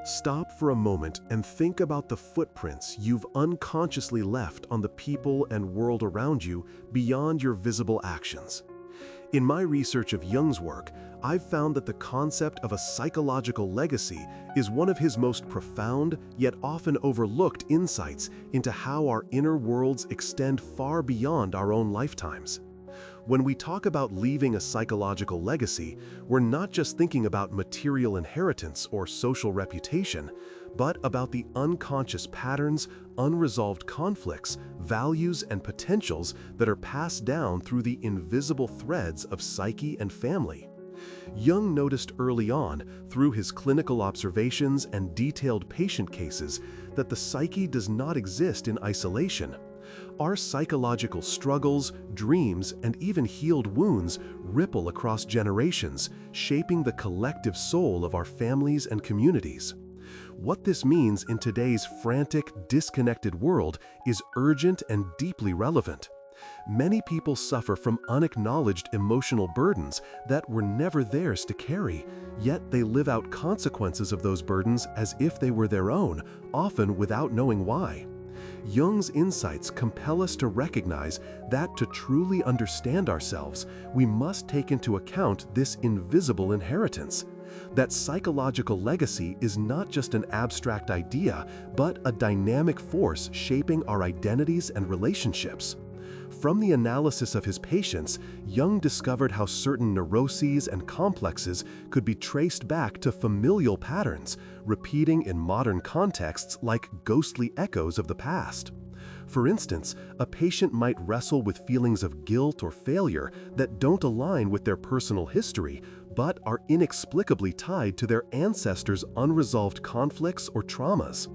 Stop for a moment and think about the footprints you've unconsciously left on the people and world around you beyond your visible actions. In my research of Jung's work, I've found that the concept of a psychological legacy is one of his most profound yet often overlooked insights into how our inner worlds extend far beyond our own lifetimes. When we talk about leaving a psychological legacy, we're not just thinking about material inheritance or social reputation, but about the unconscious patterns, unresolved conflicts, values, and potentials that are passed down through the invisible threads of psyche and family. Jung noticed early on, through his clinical observations and detailed patient cases, that the psyche does not exist in isolation. Our psychological struggles, dreams, and even healed wounds ripple across generations, shaping the collective soul of our families and communities. What this means in today's frantic, disconnected world is urgent and deeply relevant. Many people suffer from unacknowledged emotional burdens that were never theirs to carry, yet they live out consequences of those burdens as if they were their own, often without knowing why. Jung's insights compel us to recognize that to truly understand ourselves, we must take into account this invisible inheritance. That psychological legacy is not just an abstract idea, but a dynamic force shaping our identities and relationships. From the analysis of his patients, Jung discovered how certain neuroses and complexes could be traced back to familial patterns, repeating in modern contexts like ghostly echoes of the past. For instance, a patient might wrestle with feelings of guilt or failure that don't align with their personal history, but are inexplicably tied to their ancestors' unresolved conflicts or traumas.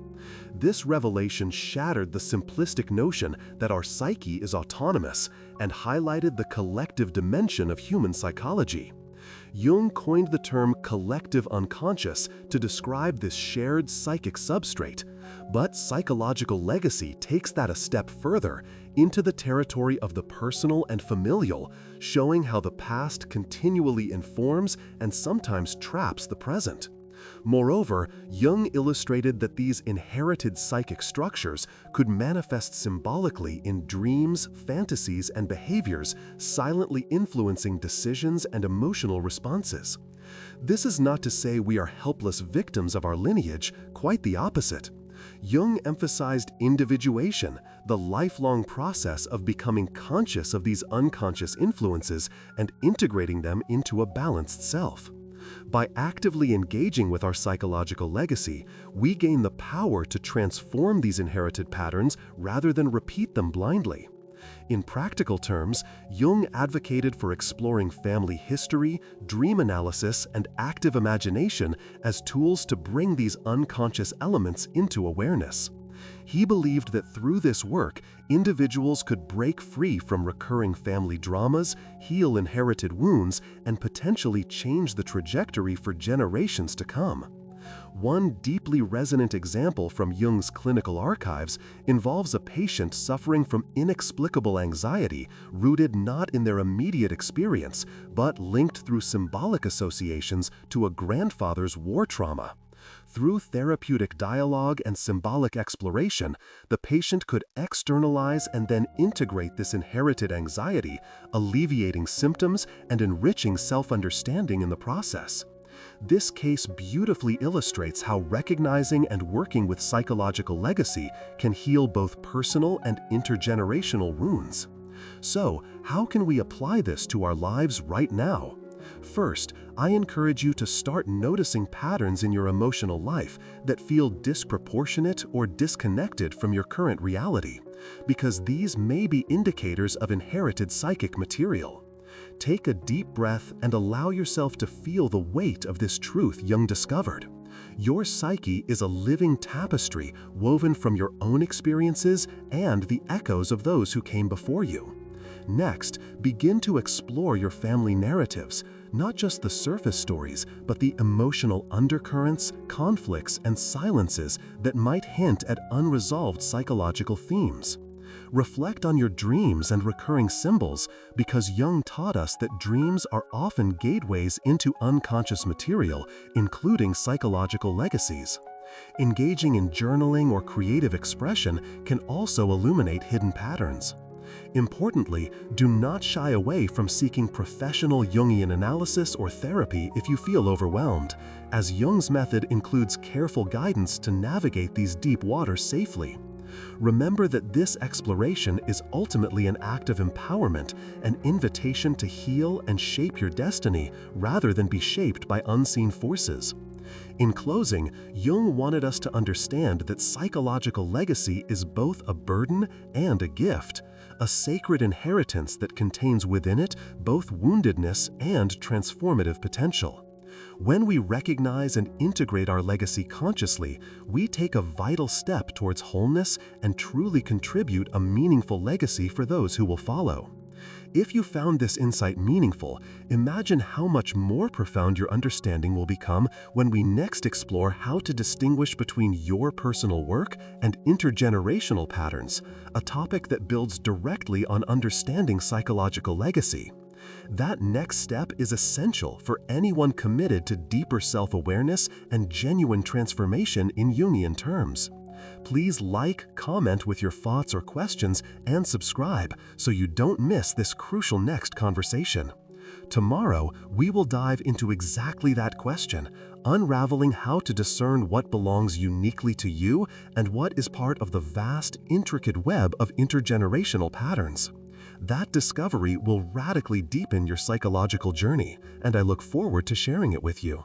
This revelation shattered the simplistic notion that our psyche is autonomous and highlighted the collective dimension of human psychology. Jung coined the term collective unconscious to describe this shared psychic substrate, but psychological legacy takes that a step further into the territory of the personal and familial, showing how the past continually informs and sometimes traps the present. Moreover, Jung illustrated that these inherited psychic structures could manifest symbolically in dreams, fantasies, and behaviors, silently influencing decisions and emotional responses. This is not to say we are helpless victims of our lineage, quite the opposite. Jung emphasized individuation, the lifelong process of becoming conscious of these unconscious influences and integrating them into a balanced self. By actively engaging with our psychological legacy, we gain the power to transform these inherited patterns rather than repeat them blindly. In practical terms, Jung advocated for exploring family history, dream analysis, and active imagination as tools to bring these unconscious elements into awareness. He believed that through this work, individuals could break free from recurring family dramas, heal inherited wounds, and potentially change the trajectory for generations to come. One deeply resonant example from Jung's clinical archives involves a patient suffering from inexplicable anxiety rooted not in their immediate experience, but linked through symbolic associations to a grandfather's war trauma. Through therapeutic dialogue and symbolic exploration, the patient could externalize and then integrate this inherited anxiety, alleviating symptoms and enriching self-understanding in the process. This case beautifully illustrates how recognizing and working with psychological legacy can heal both personal and intergenerational wounds. So, how can we apply this to our lives right now? First, I encourage you to start noticing patterns in your emotional life that feel disproportionate or disconnected from your current reality, because these may be indicators of inherited psychic material. Take a deep breath and allow yourself to feel the weight of this truth Jung discovered. Your psyche is a living tapestry woven from your own experiences and the echoes of those who came before you. Next, begin to explore your family narratives, not just the surface stories, but the emotional undercurrents, conflicts, and silences that might hint at unresolved psychological themes. Reflect on your dreams and recurring symbols, because Jung taught us that dreams are often gateways into unconscious material, including psychological legacies. Engaging in journaling or creative expression can also illuminate hidden patterns. Importantly, do not shy away from seeking professional Jungian analysis or therapy if you feel overwhelmed, as Jung's method includes careful guidance to navigate these deep waters safely. Remember that this exploration is ultimately an act of empowerment, an invitation to heal and shape your destiny rather than be shaped by unseen forces. In closing, Jung wanted us to understand that psychological legacy is both a burden and a gift, a sacred inheritance that contains within it both woundedness and transformative potential. When we recognize and integrate our legacy consciously, we take a vital step towards wholeness and truly contribute a meaningful legacy for those who will follow. If you found this insight meaningful, imagine how much more profound your understanding will become when we next explore how to distinguish between your personal work and intergenerational patterns, a topic that builds directly on understanding psychological legacy. That next step is essential for anyone committed to deeper self-awareness and genuine transformation in Jungian terms. Please like, comment with your thoughts or questions, and subscribe so you don't miss this crucial next conversation. Tomorrow, we will dive into exactly that question, unraveling how to discern what belongs uniquely to you and what is part of the vast, intricate web of intergenerational patterns. That discovery will radically deepen your psychological journey, and I look forward to sharing it with you.